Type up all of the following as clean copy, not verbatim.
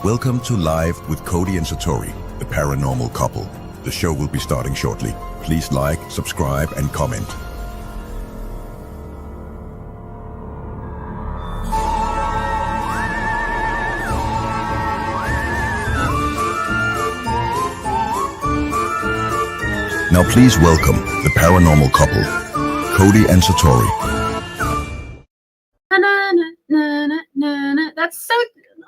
Welcome to Live with Cody and Satori, the paranormal couple. The show will be starting shortly. Please like, subscribe, and comment. Now please welcome the paranormal couple, Cody and Satori. That's so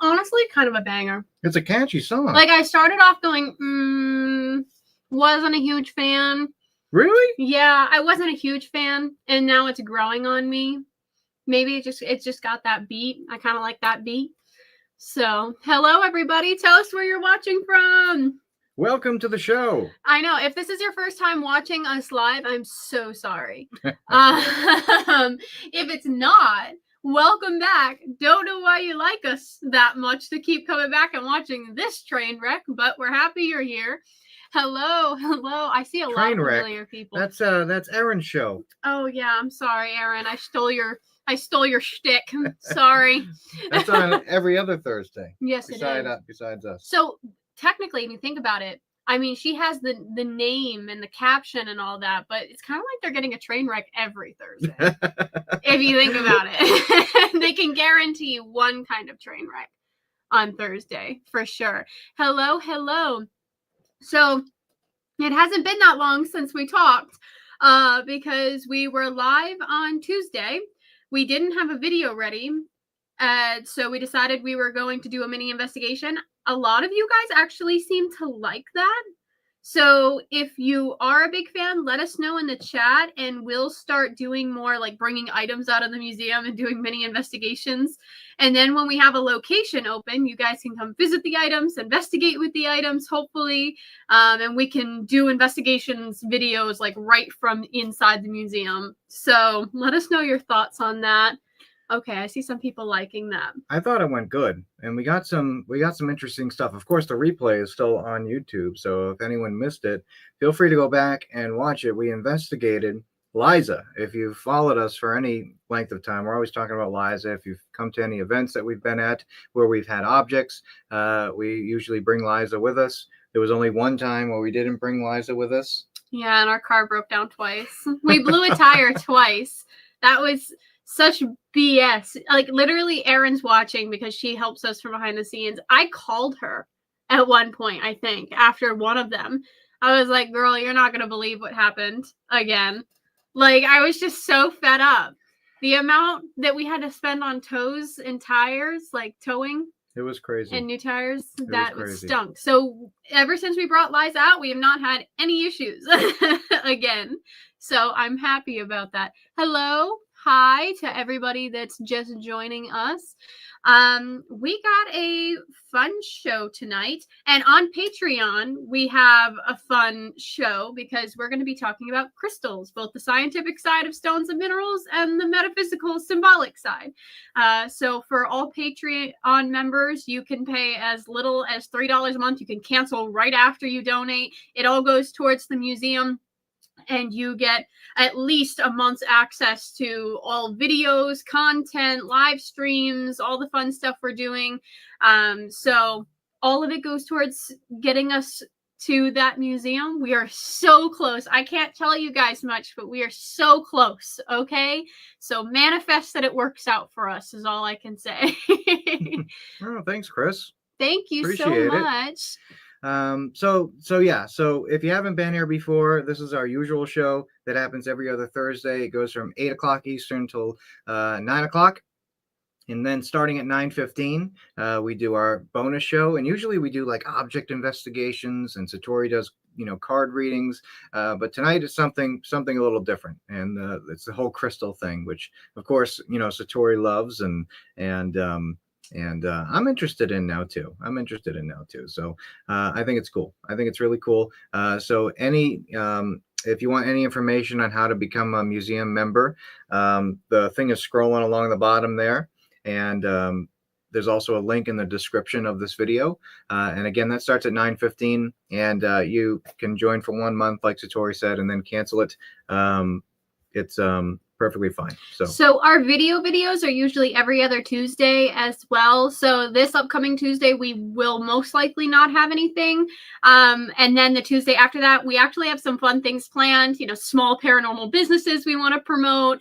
honestly kind of a banger. It's a catchy song. Like, I started off going, wasn't a huge fan. Really? Yeah, I wasn't a huge fan, and now it's growing on me. Maybe it's just got that beat. I kind of like that beat. So, hello everybody. Tell us where you're watching from. Welcome to the show. I know. If this is your first time watching us live, I'm so sorry. If it's not, welcome back. Don't know why you like us that much to keep coming back and watching this train wreck, but we're happy you're here. Hello. I see a lot of familiar people. That's Erin's show. Oh yeah, I'm sorry, Erin. I stole your shtick. Sorry. That's on every other Thursday. Yes, it is. Besides us. So technically, if you think about it, I mean, she has the name and the caption and all that, but it's kind of like they're getting a train wreck every Thursday. If you think about it, they can guarantee one kind of train wreck on Thursday for sure. Hello. So it hasn't been that long since we talked because we were live on Tuesday. We didn't have a video ready. So we decided we were going to do a mini investigation. A lot of you guys actually seem to like that. So if you are a big fan, let us know in the chat and we'll start doing more, like bringing items out of the museum and doing mini investigations. And then when we have a location open, you guys can come visit the items, investigate with the items, hopefully. And we can do investigations videos like right from inside the museum. So let us know your thoughts on that. Okay, I see some people liking that. I thought it went good, and we got some interesting stuff. Of course, the replay is still on YouTube, so if anyone missed it, feel free to go back and watch it. We investigated Liza. If you've followed us for any length of time, we're always talking about Liza. If you've come to any events that we've been at where we've had objects, we usually bring Liza with us. There was only one time where we didn't bring Liza with us. Yeah, and our car broke down twice. We blew a tire twice. That was such BS. Like, literally, Erin's watching because she helps us from behind the scenes. I called her at one point, I think, after one of them. I was like, girl, you're not going to believe what happened again. Like, I was just so fed up. The amount that we had to spend on tows and tires, like towing. It was crazy. And new tires, that stunk. So ever since we brought Liza out, we have not had any issues again. So I'm happy about that. Hello. Hi to everybody that's just joining us. We got a fun show tonight, and on Patreon we have a fun show because we're going to be talking about crystals, both the scientific side of stones and minerals and the metaphysical symbolic side. So for all Patreon members, you can pay as little as $3 a month. You can cancel right after you donate. It all goes towards the museum. And you get at least a month's access to all videos, content, live streams, all the fun stuff we're doing. So all of it goes towards getting us to that museum. We are so close. I can't tell you guys much, but we are so close. Okay. So manifest that it works out for us is all I can say. Oh, thanks, Chris. Thank you Appreciate so much. So if you haven't been here before, this is our usual show that happens every other Thursday. It goes from 8 o'clock Eastern till 9 o'clock. And then starting at 9:15, we do our bonus show. And usually we do like object investigations, and Satori does, card readings. But tonight is something a little different. And it's the whole crystal thing, which of course, Satori loves and I'm interested in now too. So I think it's cool. I think it's really cool. So if you want any information on how to become a museum member, the thing is scrolling along the bottom there. And there's also a link in the description of this video. And again, that starts at 9:15, and you can join for 1 month, like Satori said, and then cancel it. It's perfectly fine. So our videos are usually every other Tuesday as well. So this upcoming Tuesday, we will most likely not have anything. And then the Tuesday after that, we actually have some fun things planned, small paranormal businesses we want to promote,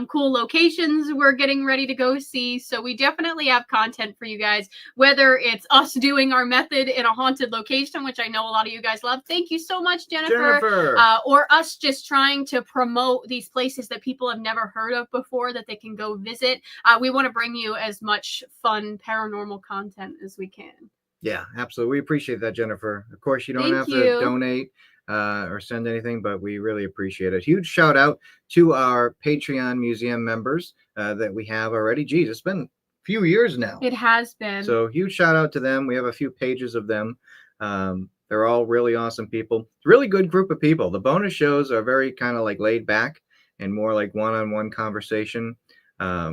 cool locations we're getting ready to go see. So we definitely have content for you guys, whether it's us doing our method in a haunted location, which I know a lot of you guys love. Thank you so much, Jennifer. Or us just trying to promote these places that people have never heard of before that they can go visit. We want to bring you as much fun paranormal content as we can. Yeah, absolutely. We appreciate that, Jennifer. Of course, you don't have to donate or send anything, but we really appreciate it. Huge shout out to our Patreon museum members that we have already. Geez, it's been a few years now. It has been. So huge shout out to them. We have a few pages of them. They're all really awesome people. Really good group of people. The bonus shows are very kind of like laid back and more like one-on-one conversation.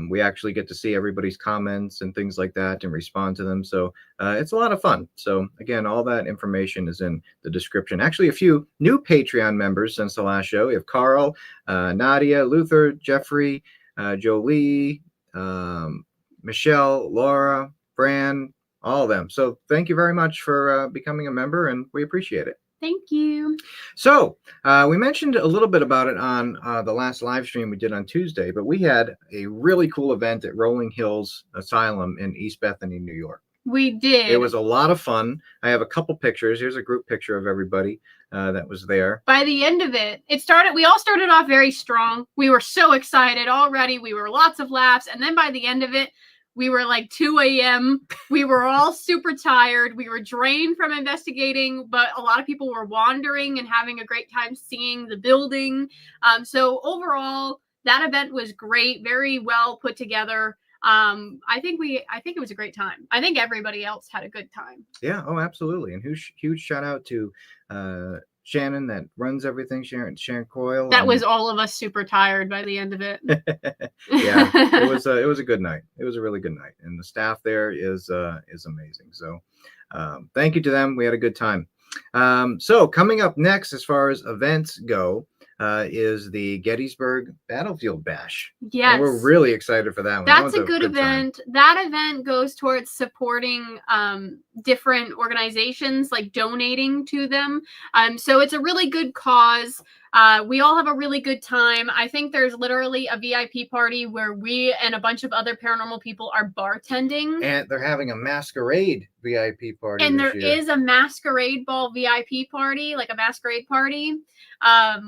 We actually get to see everybody's comments and things like that and respond to them. So it's a lot of fun. So again, all that information is in the description. Actually, a few new Patreon members since the last show. We have Carl, Nadia, Luther, Jeffrey, Jolie, Michelle, Laura, Fran, all of them. So thank you very much for becoming a member, and we appreciate it. Thank you. So we mentioned a little bit about it on the last live stream we did on Tuesday, but we had a really cool event at Rolling Hills Asylum in East Bethany, New York. We did. It was a lot of fun. I have a couple pictures. Here's a group picture of everybody that was there. By the end of it, we all started off very strong. We were so excited already. We were lots of laughs. And then by the end of it, we were like 2 a.m. We were all super tired. We were drained from investigating, but a lot of people were wandering and having a great time seeing the building. So overall, that event was great, very well put together. I think it was a great time. I think everybody else had a good time. Yeah. Oh, absolutely. And huge shout out to Shannon that runs everything, Sharon Coyle. That was all of us super tired by the end of it. Yeah, it was a good night. It was a really good night, and the staff there is amazing. So thank you to them. We had a good time. So coming up next, as far as events go, is the Gettysburg Battlefield Bash. Yes. And we're really excited for that one. That's a good event. Time. That event goes towards supporting different organizations, like donating to them. So it's a really good cause. We all have a really good time. I think there's literally a VIP party where we and a bunch of other paranormal people are bartending. And they're having a masquerade VIP party. And there is a masquerade ball VIP party, like a masquerade party,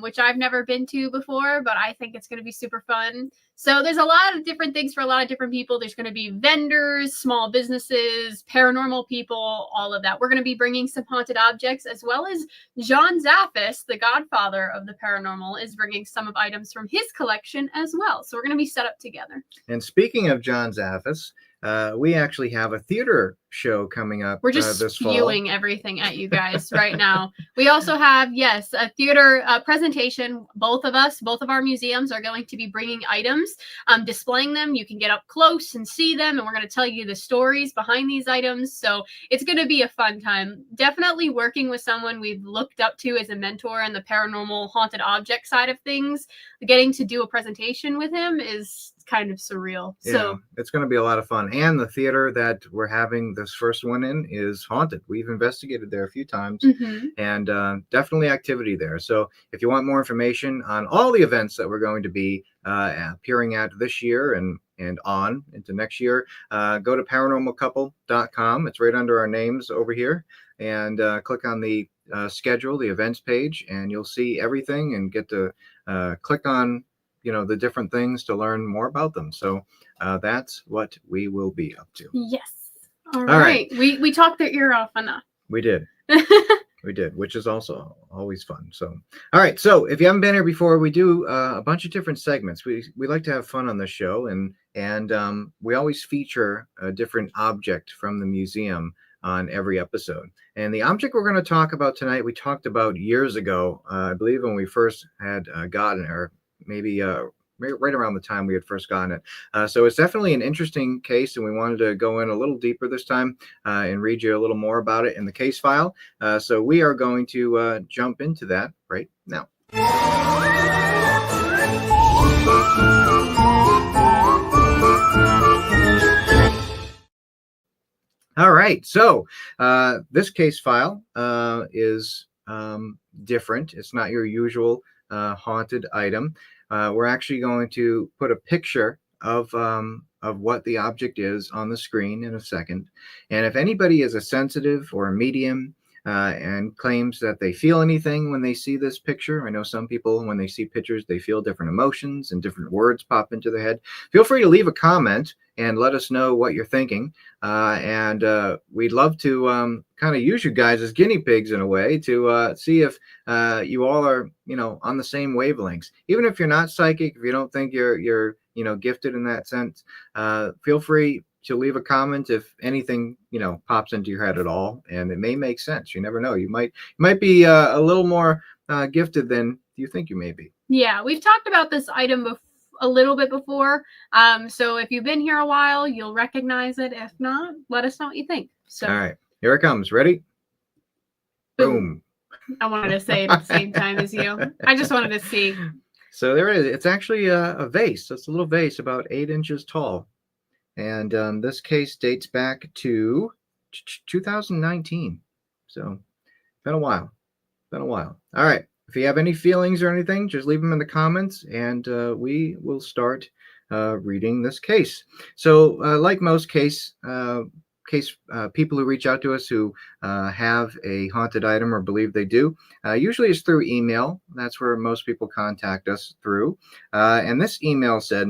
which I've never been to before, but I think it's going to be super fun. So there's a lot of different things for a lot of different people. There's going to be vendors, small businesses, paranormal people, all of that. We're going to be bringing some haunted objects, as well as John Zaffis, the godfather of the paranormal, is bringing some of items from his collection as well. So we're going to be set up together. And speaking of John Zaffis, we actually have a theater show coming up. We're just this spewing fall. Everything at you guys right now. We also have, yes, a theater presentation. Both of our museums are going to be bringing items, displaying them. You can get up close and see them, and we're going to tell you the stories behind these items. So it's going to be a fun time. Definitely working with someone we've looked up to as a mentor in the paranormal haunted object side of things. Getting to do a presentation with him is kind of surreal. Yeah, so it's going to be a lot of fun. And the theater that we're having this first one in is haunted. We've investigated there a few times, and definitely activity there. So if you want more information on all the events that we're going to be appearing at this year and on into next year, go to paranormalcouple.com. It's right under our names over here, and click on the schedule, the events page, and you'll see everything and get to click on the different things to learn more about them. So that's what we will be up to. Yes. All right. We talked their ear off enough. We did. We did, which is also always fun. So, all right. So if you haven't been here before, we do a bunch of different segments. We like to have fun on the show, and we always feature a different object from the museum on every episode. And the object we're going to talk about tonight, we talked about years ago, I believe when we first had gotten it, or maybe right around the time we had first gotten it. So it's definitely an interesting case, and we wanted to go in a little deeper this time and read you a little more about it in the case file. So we are going to jump into that right now. All right. So this case file is different. It's not your usual haunted item. We're actually going to put a picture of what the object is on the screen in a second. And if anybody is a sensitive or a medium and claims that they feel anything when they see this picture, I know some people, when they see pictures, they feel different emotions and different words pop into their head. Feel free to leave a comment and let us know what you're thinking. And we'd love to kind of use you guys as guinea pigs in a way to see if you all are, on the same wavelengths. Even if you're not psychic, if you don't think you're gifted in that sense, feel free to leave a comment if anything, pops into your head at all, and it may make sense. You never know. You might be a little more gifted than you think you may be. Yeah, we've talked about this item a little bit before. So if you've been here a while, you'll recognize it. If not, let us know what you think. So all right, here it comes. Ready? Boom. I wanted to say it at the same time as you. I just wanted to see. So there it is. It's actually a vase. It's a little vase about 8 inches tall. And this case dates back to 2019. So been a while. All right. If you have any feelings or anything, just leave them in the comments, and we will start reading this case. So like most case people who reach out to us who have a haunted item or believe they do, usually it's through email. That's where most people contact us through. And this email said,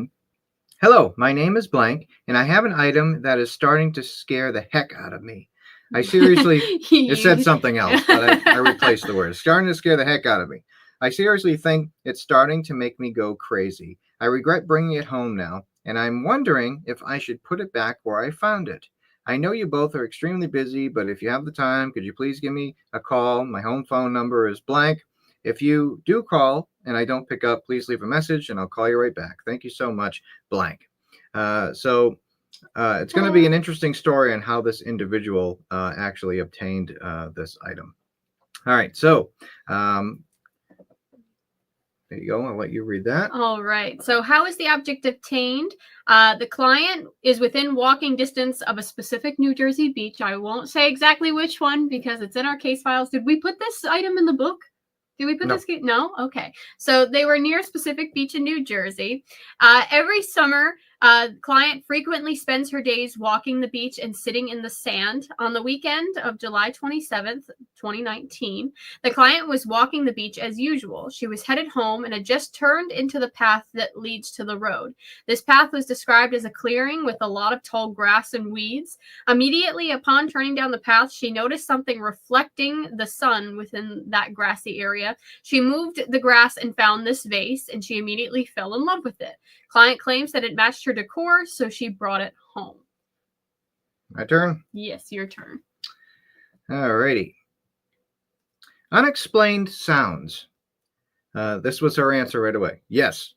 "Hello, my name is blank, and I have an item that is starting to scare the heck out of me. I seriously," it said something else, but I replaced the word. "Starting to scare the heck out of me. I seriously think it's starting to make me go crazy. I regret bringing it home now, and I'm wondering if I should put it back where I found it. I know you both are extremely busy, but if you have the time, could you please give me a call? My home phone number is blank. If you do call and I don't pick up, please leave a message and I'll call you right back. Thank you so much, blank." So it's going to be an interesting story on how this individual actually obtained this item. All right. So there you go. I'll let you read that. All right. So how is the object obtained? The client is within walking distance of a specific New Jersey beach. I won't say exactly which one because it's in our case files. Did we put this item in the book? Did we put this? No? Okay. So they were near a specific beach in New Jersey. Every summer, client frequently spends her days walking the beach and sitting in the sand. On the weekend of July 27th, 2019, the client was walking the beach as usual. She was headed home and had just turned into the path that leads to the road. This path was described as a clearing with a lot of tall grass and weeds. Immediately upon turning down the path, she noticed something reflecting the sun within that grassy area. She moved the grass and found this vase, and she immediately fell in love with it. Client claims that it matched her decor, so she brought it home. My turn? Yes, your turn. All righty. Unexplained sounds. This was her answer right away. Yes.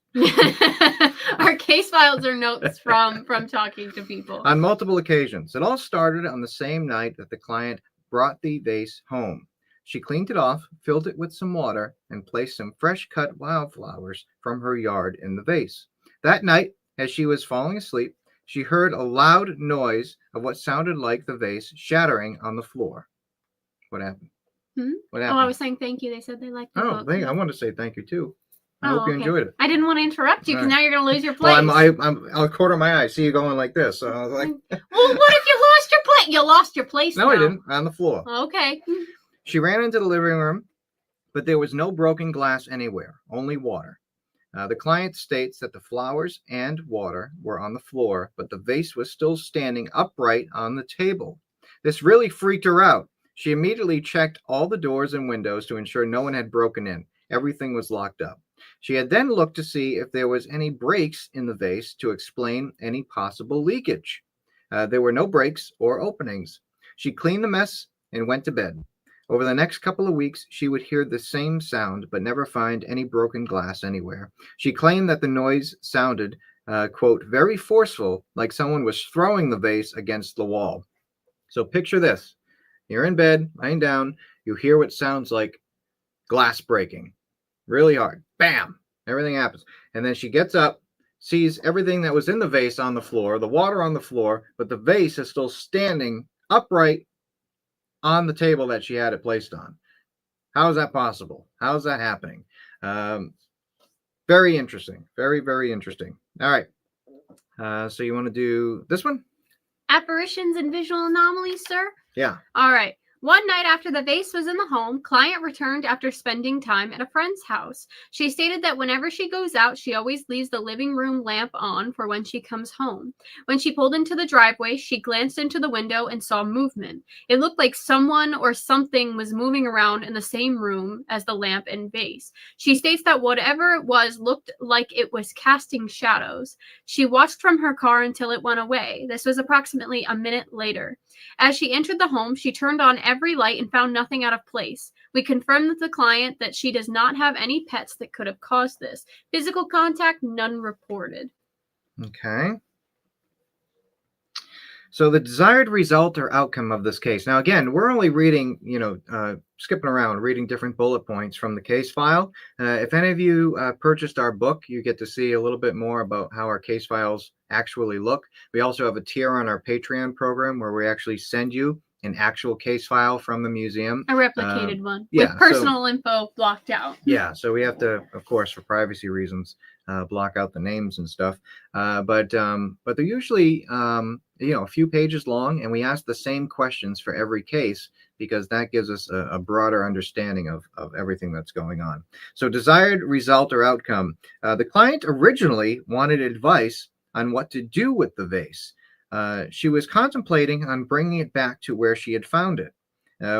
Our case files are notes from talking to people. On multiple occasions. It all started on the same night that the client brought the vase home. She cleaned it off, filled it with some water, and placed some fresh-cut wildflowers from her yard in the vase. That night, as she was falling asleep, she heard a loud noise of what sounded like the vase shattering on the floor. What happened? What happened? Oh, I was saying thank you. They said they liked the book. I want to say thank you too. I hope you enjoyed it. I didn't want to interrupt you because now you're going to lose your place. Well, I'll quarter my eye. See you going like this. So I was like, well, what if you lost your place? You lost your place. No, I didn't. On the floor. Okay. She ran into the living room, but there was no broken glass anywhere, only water. The client states that the flowers and water were on the floor, but the vase was still standing upright on the table. This really freaked her out. She immediately checked all the doors and windows to ensure no one had broken in. Everything was locked up. She had then looked to see if there was any breaks in the vase to explain any possible leakage. There were no breaks or openings. She cleaned the mess and went to bed. Over the next couple of weeks, she would hear the same sound, but never find any broken glass anywhere. She claimed that the noise sounded, quote, very forceful, like someone was throwing the vase against the wall. So picture this. You're in bed, lying down. You hear what sounds like glass breaking. Really hard. Bam! Everything happens. And then she gets up, sees everything that was in the vase on the floor, the water on the floor, but the vase is still standing upright on the table that she had it placed on. How is that possible? How is that happening? Very interesting. Very, very interesting. All right. So you want to do this one? Apparitions and visual anomalies, sir? Yeah. All right. One night after the vase was in the home, client returned after spending time at a friend's house. She stated that whenever she goes out, she always leaves the living room lamp on for when she comes home. When she pulled into the driveway, she glanced into the window and saw movement. It looked like someone or something was moving around in the same room as the lamp and vase. She states that whatever it was looked like it was casting shadows. She watched from her car until it went away. This was approximately a minute later. As she entered the home, she turned on every light and found nothing out of place. We confirmed with the client that she does not have any pets that could have caused this. Physical contact, none reported. Okay. So the desired result or outcome of this case. Now, again, we're only reading, skipping around, reading different bullet points from the case file. If any of you purchased our book, you get to see a little bit more about how our case files actually look. We also have a tier on our Patreon program where we actually send you an actual case file from the museum. A replicated one. Yeah, with personal info blocked out. Yeah, so we have to, of course, for privacy reasons, block out the names and stuff. But they're usually, a few pages long, and we ask the same questions for every case because that gives us a broader understanding of everything that's going on. So desired result or outcome. The client originally wanted advice on what to do with the vase. She was contemplating on bringing it back to where she had found it.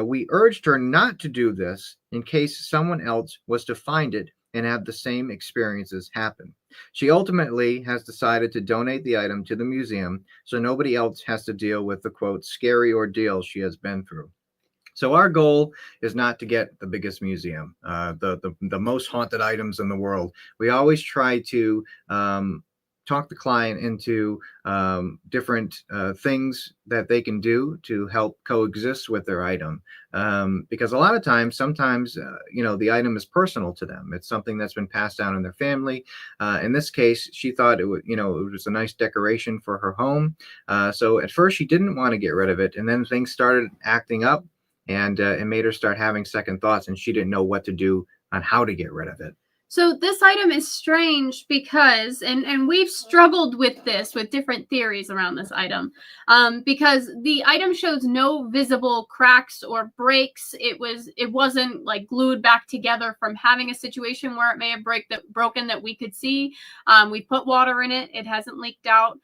We urged her not to do this in case someone else was to find it and have the same experiences happen. She ultimately has decided to donate the item to the museum so nobody else has to deal with the, quote, scary ordeal she has been through. So our goal is not to get the biggest museum, the most haunted items in the world. We always try to talk the client into different things that they can do to help coexist with their item. Because a lot of times, sometimes, the item is personal to them. It's something that's been passed down in their family. In this case, she thought it was a nice decoration for her home. So at first she didn't want to get rid of it. And then things started acting up and it made her start having second thoughts, and she didn't know what to do on how to get rid of it. So this item is strange because, and we've struggled with this, with different theories around this item, because the item shows no visible cracks or breaks. It wasn't like glued back together from having a situation where it may have broken that we could see. We put water in it. It hasn't leaked out.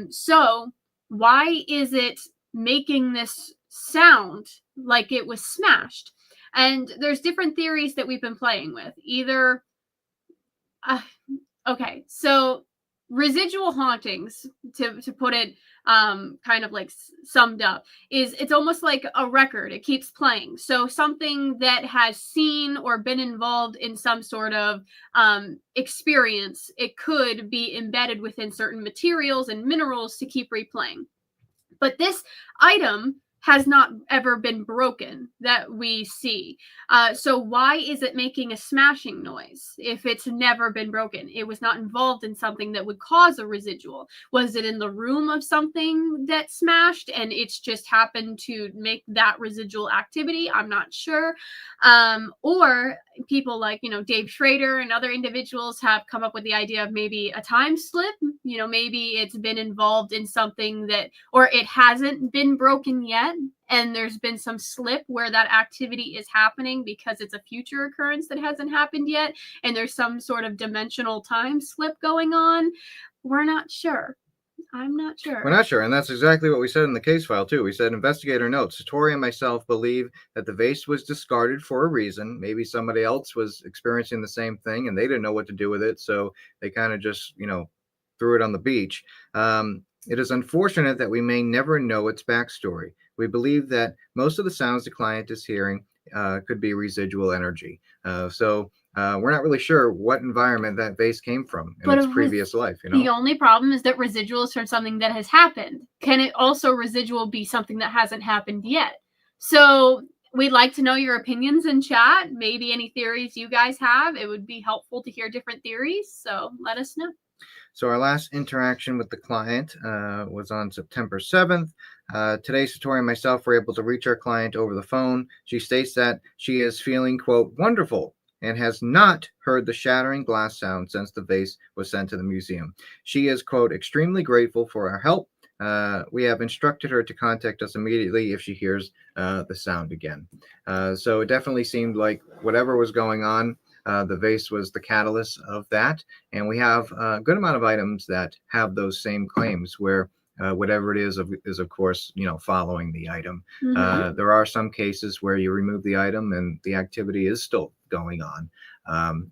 So why is it making this sound like it was smashed? And there's different theories that we've been playing with. Either okay, so residual hauntings, to put it kind of like summed up, is it's almost like a record. It keeps playing. So something that has seen or been involved in some sort of experience, it could be embedded within certain materials and minerals to keep replaying. But this item has not ever been broken that we see. So why is it making a smashing noise if it's never been broken? It was not involved in something that would cause a residual. Was it in the room of something that smashed and it's just happened to make that residual activity? I'm not sure. Or people like, Dave Schrader and other individuals have come up with the idea of maybe a time slip. Maybe it's been involved in something that, or it hasn't been broken yet, and there's been some slip where that activity is happening because it's a future occurrence that hasn't happened yet, and there's some sort of dimensional time slip going on. We're not sure. I'm not sure. We're not sure, and that's exactly what we said in the case file, too. We said, investigator notes, Satori and myself believe that the vase was discarded for a reason. Maybe somebody else was experiencing the same thing, and they didn't know what to do with it, so they kind of just, threw it on the beach. It is unfortunate that we may never know its backstory. We believe that most of the sounds the client is hearing could be residual energy. So we're not really sure what environment that vase came from in its previous life. The only problem is that residual is from something that has happened. Can it also residual be something that hasn't happened yet? So we'd like to know your opinions in chat. Maybe any theories you guys have. It would be helpful to hear different theories. So let us know. So our last interaction with the client was on September 7th. Today, Satori and myself were able to reach our client over the phone. She states that she is feeling, quote, wonderful, and has not heard the shattering glass sound since the vase was sent to the museum. She is, quote, extremely grateful for our help. We have instructed her to contact us immediately if she hears the sound again. So it definitely seemed like whatever was going on, the vase was the catalyst of that. And we have a good amount of items that have those same claims where whatever it is of course, following the item. There are some cases where you remove the item and the activity is still going on.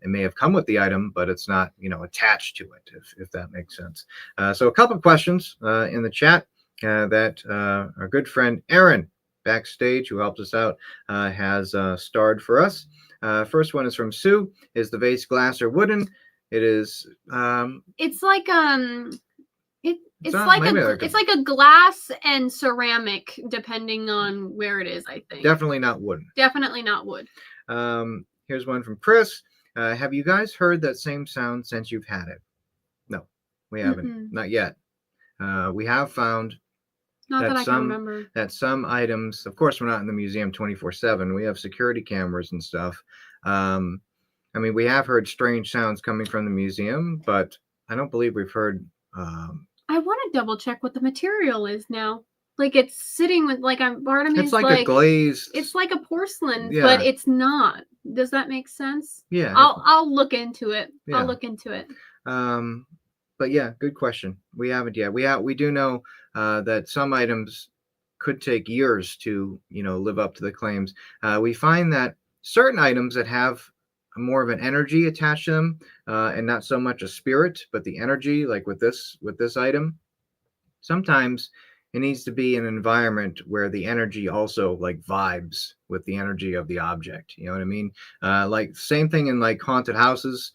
It may have come with the item, but it's not, attached to it, if that makes sense. So a couple of questions in the chat that our good friend Aaron backstage, who helped us out, has starred for us. First one is from Sue. Is the vase glass or wooden? It is. It's like it's like a glass and ceramic, depending on where it is. I think definitely not wooden. Definitely not wood. Here's one from Chris. Have you guys heard that same sound since you've had it? No, we haven't. Not yet. We have found that some items, of course, we're not in the museum 24/7. We have security cameras and stuff. We have heard strange sounds coming from the museum, but I don't believe we've heard. I want to double check what the material is now. Like it's sitting with part of me. It's like a glazed. It's like a porcelain, but it's not. Does that make sense? Yeah. I'll look into it. Yeah. I'll look into it. But yeah, good question. We haven't yet. We do know that some items could take years to live up to the claims. We find that certain items that have more of an energy attached to them, and not so much a spirit, but the energy, like with this item, sometimes it needs to be an environment where the energy also like vibes with the energy of the object. You know what I mean? Like same thing in like haunted houses.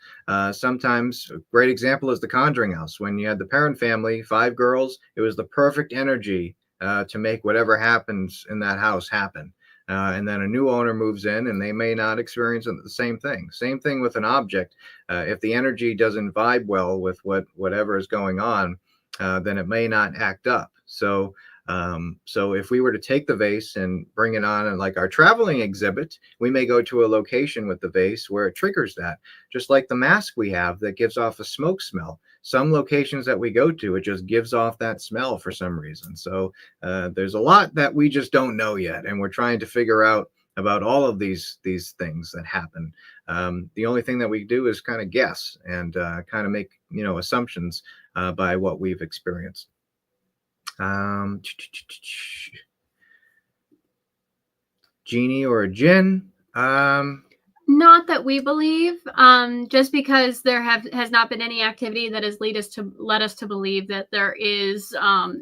Sometimes a great example is the Conjuring house. When you had the Perron family, 5 girls, it was the perfect energy to make whatever happens in that house happen. And then a new owner moves in and they may not experience the same thing. Same thing with an object. If the energy doesn't vibe well with whatever is going on, then it may not act up. So if we were to take the vase and bring it on and like our traveling exhibit, we may go to a location with the vase where it triggers that. Just like the mask we have that gives off a smoke smell. Some locations that we go to, it just gives off that smell for some reason. So there's a lot that we just don't know yet, and we're trying to figure out about all of these things that happen. The only thing that we do is kind of guess and kind of make assumptions by what we've experienced. Genie or a djinn? Not that we believe. Just because there has not been any activity that has led us to believe that there is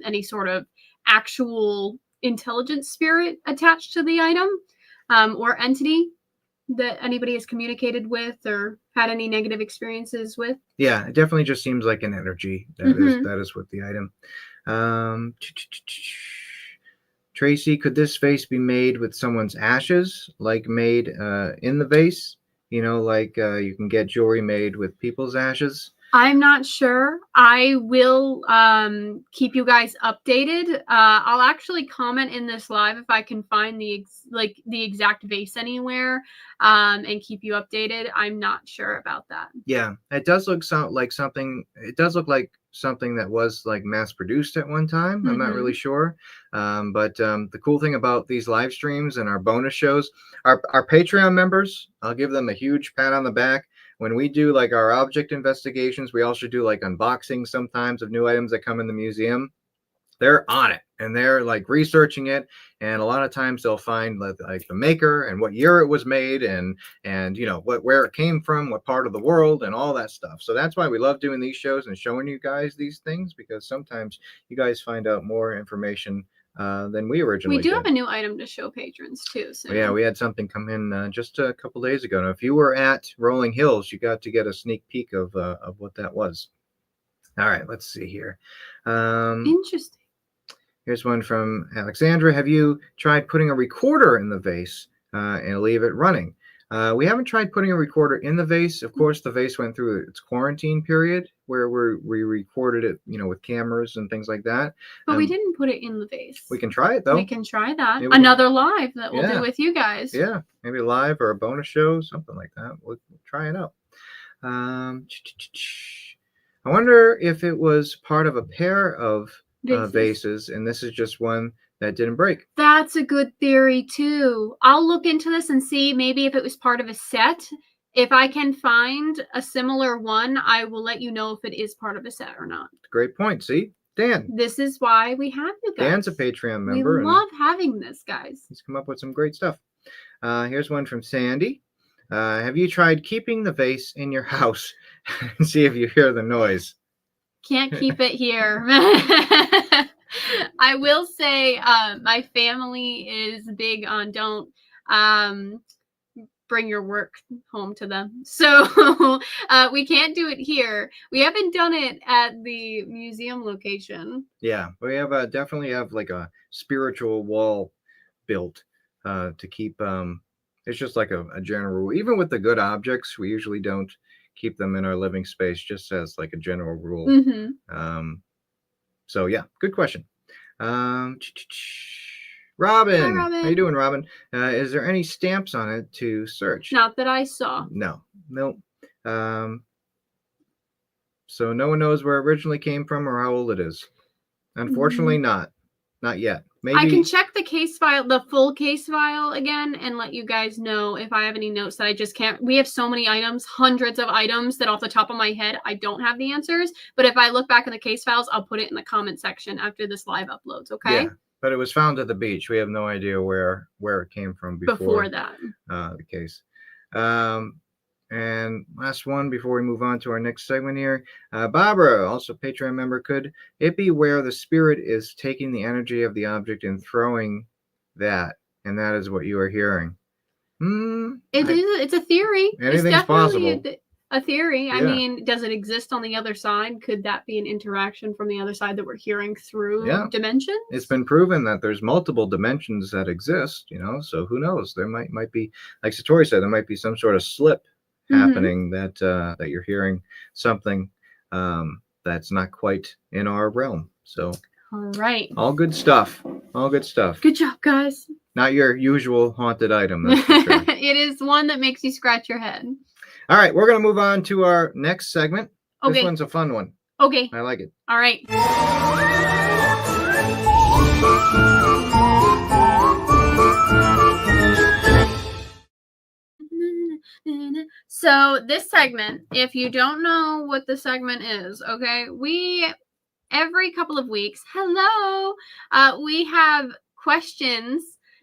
any sort of actual intelligent spirit attached to the item or entity that anybody has communicated with or had any negative experiences with. Yeah, it definitely just seems like an energy that is with the item. Tracy, could this vase be made with someone's ashes, like made in the vase? Like you can get jewelry made with people's ashes. I'm not sure. I will keep you guys updated. I'll actually comment in this live if I can find the exact vase anywhere and keep you updated. I'm not sure about that. Yeah, it does look like something. It does look like something that was like mass produced at one time. I'm not really sure. But the cool thing about these live streams and our bonus shows, our Patreon members, I'll give them a huge pat on the back. When we do like our object investigations, we also do like unboxing sometimes of new items that come in the museum. They're on it and they're like researching it. And a lot of times they'll find like the maker and what year it was made and where it came from, what part of the world and all that stuff. So that's why we love doing these shows and showing you guys these things, because sometimes you guys find out more information than we originally did. We do have a new item to show patrons too. So yeah, we had something come in just a couple days ago. Now, if you were at Rolling Hills, you got to get a sneak peek of what that was. All right, let's see here. Interesting. Here's one from Alexandra. Have you tried putting a recorder in the vase and leave it running? We haven't tried putting a recorder in the vase. Of course, the vase went through its quarantine period where we recorded it, with cameras and things like that. But we didn't put it in the vase. We can try it, though. We can try that. Maybe Another live that we'll do with you guys. Yeah, maybe live or a bonus show, something like that. We'll try it out. I wonder if it was part of a pair of vases, and this is just one that didn't break. That's a good theory too. I'll look into this and see maybe if it was part of a set. If I can find a similar one, I will let you know if it is part of a set or not. Great point. See, Dan. This is why we have you guys. Dan's a Patreon member. We love having this, guys. He's come up with some great stuff. Here's one from Sandy. Have you tried keeping the vase in your house and see if you hear the noise? Can't keep it here. I will say my family is big on don't bring your work home to them. So we can't do it here. We haven't done it at the museum location. Yeah, we have definitely have like a spiritual wall built to keep. It's just like a general rule. Even with the good objects, we usually don't keep them in our living space, just as like a general rule. Mm-hmm. So yeah, good question. Robin. Hi, Robin. How you doing, Robin? Is there any stamps on it to search? Not that I saw. No. So no one knows where it originally came from or how old it is. Unfortunately, not yet. Maybe I can check the case file, the full case file again, and let you guys know if I have any notes that I just can't. We have so many items, hundreds of items, that off the top of my head, I don't have the answers. But if I look back in the case files, I'll put it in the comment section after this live uploads, okay? Yeah, but it was found at the beach. We have no idea where it came from before that. The case. And last one before we move on to our next segment here. Barbara, also Patreon member, could it be where the spirit is taking the energy of the object and throwing that, and that is what you are hearing? It's a theory. Anything's possible. A theory. Yeah. I mean, does it exist on the other side? Could that be an interaction from the other side that we're hearing through dimensions? It's been proven that there's multiple dimensions that exist, so who knows? There might be, like Satori said, there might be some sort of slip happening that you're hearing something that's not quite in our realm. So all right, all good stuff. Good job, guys. Not your usual haunted item, that's for sure. It is one that makes you scratch your head. All right, we're gonna move on to our next segment. Okay. This one's a fun one. Okay, I like it. All right. So this segment, if you don't know what the segment is, okay, we every couple of weeks, we have questions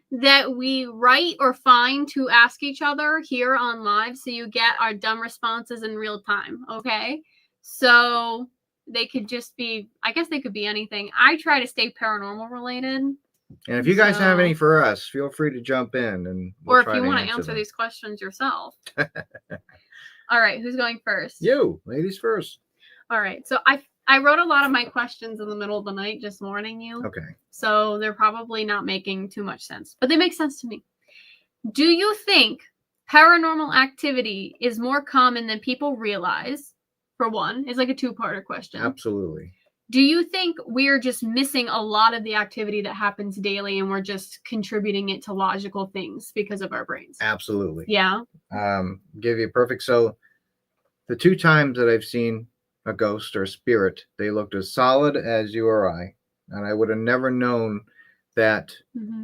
that we write or find to ask each other here on live, so you get our dumb responses in real time, okay? So they could just be, I guess they could be anything. I try to stay paranormal related. And if you guys have any for us, feel free to jump in, and or if you want to answer these questions yourself. All right, who's going first? You, ladies first. All right, so I wrote a lot of my questions in the middle of the night, just warning you. Okay. So they're probably not making too much sense, but they make sense to me. Do you think paranormal activity is more common than people realize? For one, it's like a two-parter question. Absolutely. Do you think we're just missing a lot of the activity that happens daily, and we're just contributing it to logical things because of our brains? Absolutely. Yeah. Give you a perfect. So the two times that I've seen a ghost or a spirit, they looked as solid as you or I. And I would have never known that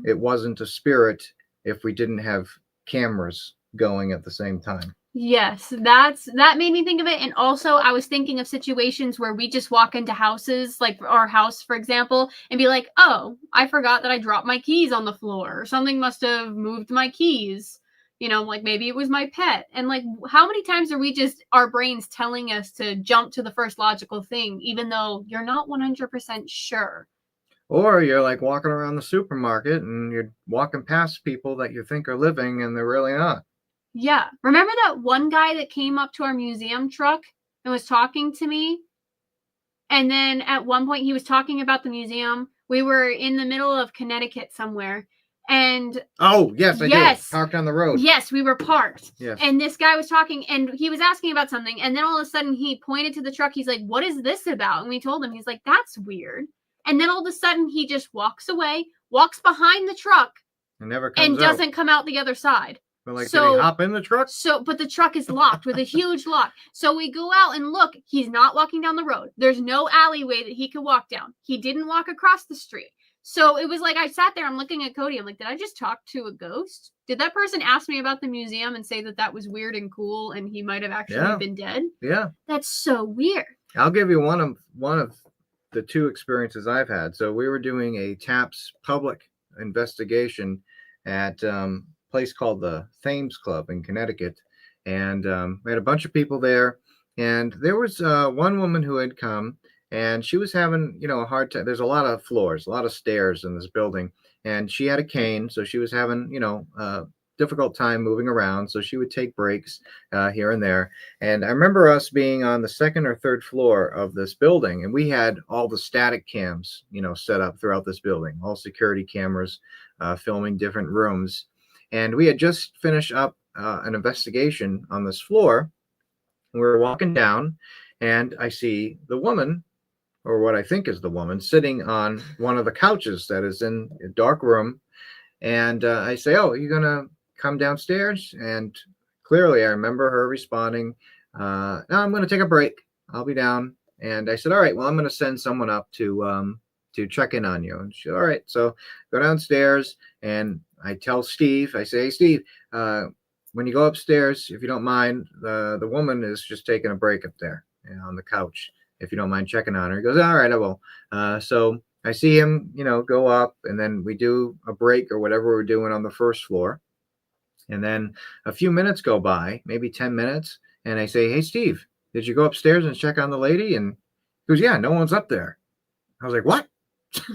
it wasn't a spirit if we didn't have cameras going at the same time. Yes, that made me think of it. And also I was thinking of situations where we just walk into houses, like our house, for example, and be like, oh, I forgot that I dropped my keys on the floor, or something must have moved my keys. Like maybe it was my pet. And like, how many times are we just, our brains telling us to jump to the first logical thing, even though you're not 100% sure? Or you're like walking around the supermarket and you're walking past people that you think are living and they're really not. Yeah. Remember that one guy that came up to our museum truck and was talking to me? And then at one point he was talking about the museum. We were in the middle of Connecticut somewhere. And oh yes, I yes, do. Parked on the road. Yes, we were parked. Yes. And this guy was talking, and he was asking about something, and then all of a sudden he pointed to the truck. He's like, "What is this about?" And we told him. He's like, "That's weird." And then all of a sudden he just walks away, walks behind the truck, and never comes and doesn't come out the other side. But like, did he hop in the truck? But the truck is locked with a huge lock. So we go out and look. He's not walking down the road. There's no alleyway that he could walk down. He didn't walk across the street. So it was like I sat there. I'm looking at Cody. I'm like, did I just talk to a ghost? Did that person ask me about the museum and say that that was weird and cool, and he might have actually been dead? Yeah, that's so weird. I'll give you one of the two experiences I've had. So we were doing a TAPS public investigation at place called the Thames Club in Connecticut, and we had a bunch of people there, and there was one woman who had come, and she was having a hard time. There's a lot of floors, a lot of stairs in this building, and she had a cane, so she was having difficult time moving around, so she would take breaks here and there. And I remember us being on the second or third floor of this building, and we had all the static cams set up throughout this building, all security cameras filming different rooms. And we had just finished up an investigation on this floor. We were walking down, and I see the woman, or what I think is the woman, sitting on one of the couches that is in a dark room. And I say, "Oh, are you going to come downstairs?" And clearly I remember her responding, "No, I'm going to take a break. I'll be down." And I said, "All right, well, I'm going to send someone up to check in on you." And she said, "All right." So go downstairs, and I tell Steve, I say, "Hey, Steve, when you go upstairs, if you don't mind, the woman is just taking a break up there on the couch. If you don't mind checking on her." He goes, "All right, I will." So I see him, go up, and then we do a break or whatever we're doing on the first floor. And then a few minutes go by, maybe 10 minutes. And I say, "Hey, Steve, did you go upstairs and check on the lady?" And he goes, "Yeah, no one's up there." I was like, "What?"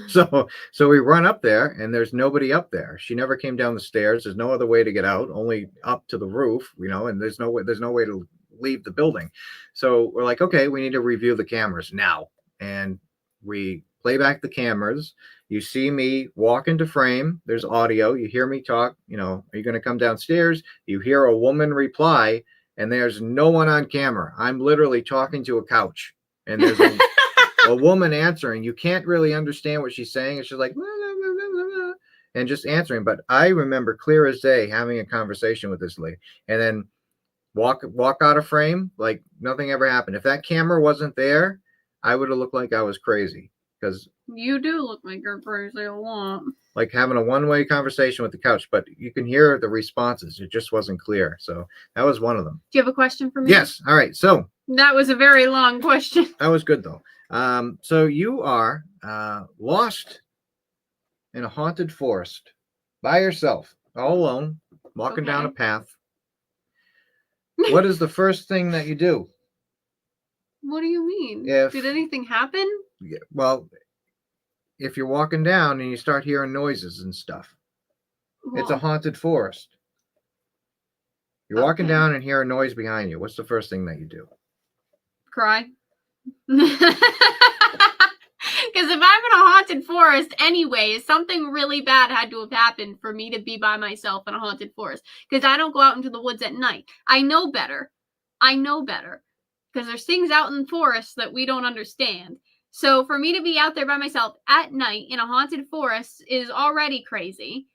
So we run up there, and there's nobody up there. She never came down the stairs. There's no other way to get out, only up to the roof, and there's no way to leave the building. So we're like, okay, we need to review the cameras now. And we play back the cameras. You see me walk into frame. There's audio. You hear me talk. Are you going to come downstairs? You hear a woman reply, and there's no one on camera. I'm literally talking to a couch, and there's a woman answering. You can't really understand what she's saying. It's just like, blah, blah, blah, blah, blah, and just answering. But I remember clear as day having a conversation with this lady, and then walk out of frame like nothing ever happened. If that camera wasn't there, I would have looked like I was crazy, because you do look like you're crazy a lot. Like having a one-way conversation with the couch, but you can hear the responses. It just wasn't clear. So that was one of them. Do you have a question for me? Yes. All right. So that was a very long question. That was good though. So you are lost in a haunted forest by yourself, all alone, walking down a path. What is the first thing that you do? What do you mean? Did anything happen? Yeah, well, if you're walking down and you start hearing noises and stuff, it's a haunted forest. You're walking down and hear a noise behind you. What's the first thing that you do? Cry. Because if I'm in a haunted forest anyway, something really bad had to have happened for me to be by myself in a haunted forest. Because I don't go out into the woods at night. I know better. Because there's things out in the forest that we don't understand. So for me to be out there by myself at night in a haunted forest is already crazy.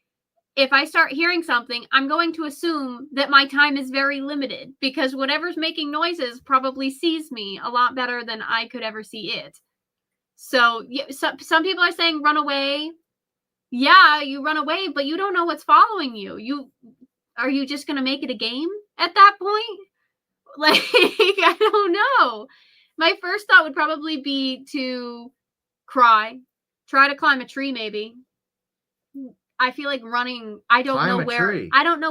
If I start hearing something, I'm going to assume that my time is very limited, because whatever's making noises probably sees me a lot better than I could ever see it. So yeah, some people are saying run away. Yeah, you run away, but you don't know what's following you. Are you just going to make it a game at that point? Like, I don't know. My first thought would probably be to cry, try to climb a tree maybe. I feel like running, I don't know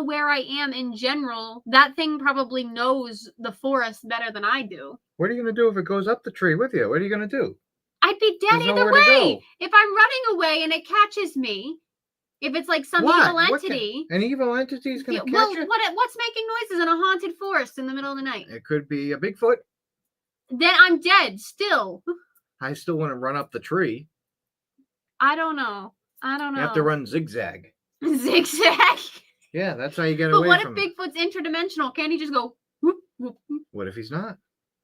where I am in general. That thing probably knows the forest better than I do. What are you going to do if it goes up the tree with you? What are you going to do? I'd be dead either way. If I'm running away and it catches me, if it's like some evil entity. An evil entity is going to catch you? What's making noises in a haunted forest in the middle of the night? It could be a Bigfoot. Then I'm dead still. I still want to run up the tree. I don't know. You have to run zigzag. Zigzag. Yeah, that's how you get But away what if from it. Bigfoot's interdimensional? Can't he just go whoop, whoop, whoop? What if he's not?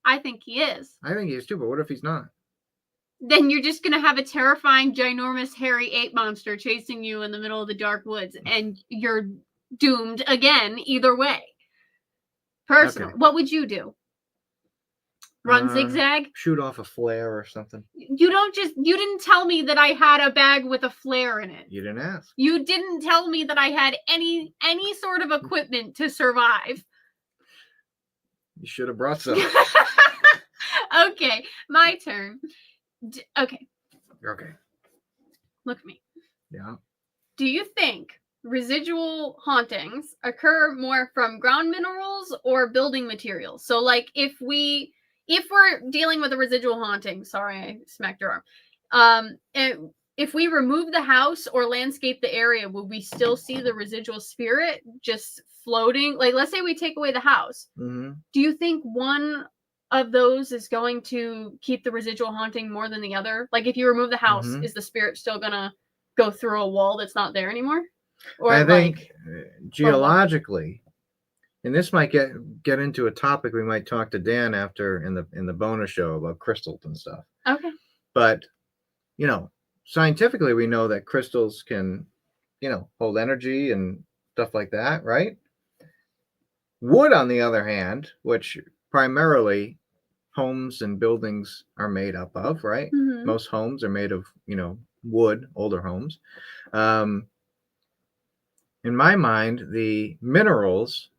I think he is. I think he is too, but what if he's not? Then you're just gonna have a terrifying, ginormous, hairy ape monster chasing you in the middle of the dark woods, and you're doomed again either way. Personally, Okay. what would you do? Run zigzag? Shoot off a flare or something. You didn't tell me that I had a bag with a flare in it. You didn't ask. You didn't tell me that I had any sort of equipment to survive. You should have brought some. Okay, my turn. Okay. Okay. Look at me. Yeah. Do you think residual hauntings occur more from ground minerals or building materials? So, like, if we're dealing with a residual haunting, sorry, I smacked your arm. If we remove the house or landscape the area, will we still see the residual spirit just floating? Like, let's say we take away the house. Mm-hmm. Do you think one of those is going to keep the residual haunting more than the other? Like, if you remove the house, is the spirit still gonna go through a wall that's not there anymore? Or I think geologically, and this might get into a topic we might talk to Dan after in the bonus show about crystals and stuff. Okay. But scientifically, we know that crystals can, hold energy and stuff like that, right? Wood, on the other hand, which primarily homes and buildings are made up of, right? Mm-hmm. Most homes are made of, wood, older homes. In my mind, the minerals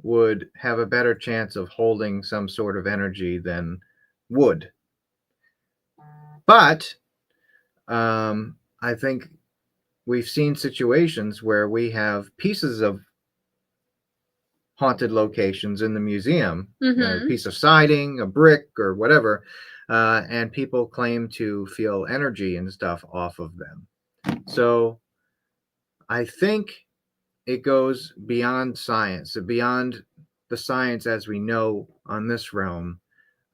would have a better chance of holding some sort of energy than wood. But I think we've seen situations where we have pieces of haunted locations in the museum, a piece of siding, a brick, or whatever, and people claim to feel energy and stuff off of them. So I think it goes beyond science, beyond the science as we know on this realm,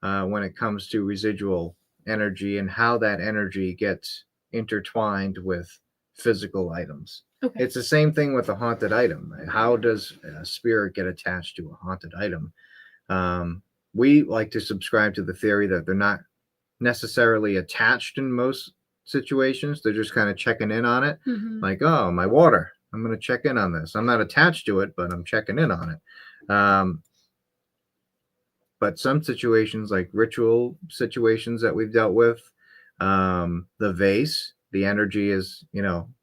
when it comes to residual energy and how that energy gets intertwined with physical items. Okay. It's the same thing with a haunted item. How does a spirit get attached to a haunted item? We like to subscribe to the theory that they're not necessarily attached in most situations. They're just kind of checking in on it. Like, oh, my water, I'm going to check in on this. I'm not attached to it, but I'm checking in on it. But some situations, like ritual situations that we've dealt with, the vase, the energy is,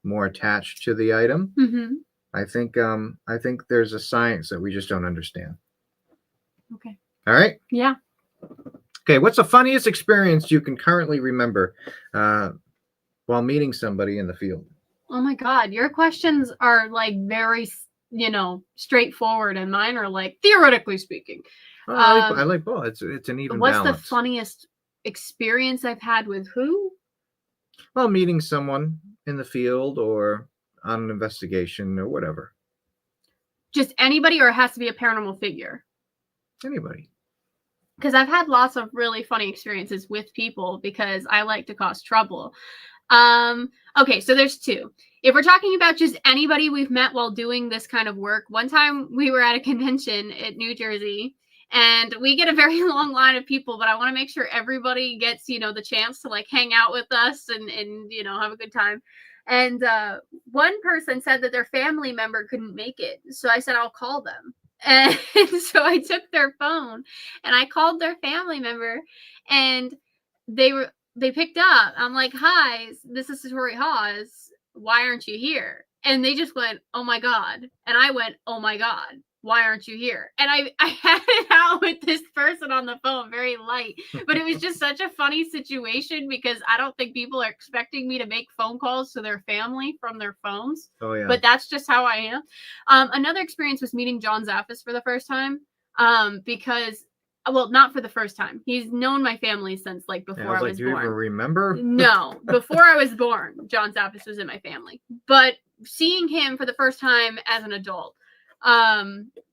more attached to the item. I think there's a science that we just don't understand. Okay. All right. Yeah. Okay. What's the funniest experience you can currently remember while meeting somebody in the field? Oh my God, your questions are like very, straightforward, and mine are like theoretically speaking. I like both. It's an even balance. What's the funniest experience I've had with who? Well, meeting someone in the field or on an investigation or whatever. Just anybody, or it has to be a paranormal figure? Anybody. Because I've had lots of really funny experiences with people because I like to cause trouble. Okay, so there's two. If we're talking about just anybody we've met while doing this kind of work, one time we were at a convention at New Jersey, and we get a very long line of people, but I want to make sure everybody gets, the chance to like hang out with us and have a good time. And one person said that their family member couldn't make it. So I said, I'll call them. And so I took their phone and I called their family member, and they picked up. I'm like, hi, this is Satori Hawes. Why aren't you here? And they just went, oh my God. And I went, oh my God, why aren't you here? And I had it out with this person on the phone, very light, but it was just such a funny situation because I don't think people are expecting me to make phone calls to their family from their phones. Oh yeah. But that's just how I am. Another experience was meeting John Zaffis for the first time. Because, well, not for the first time. He's known my family since like before I was do you born. even remember? No, before I was born, John Zaffis was in my family. But seeing him for the first time as an adult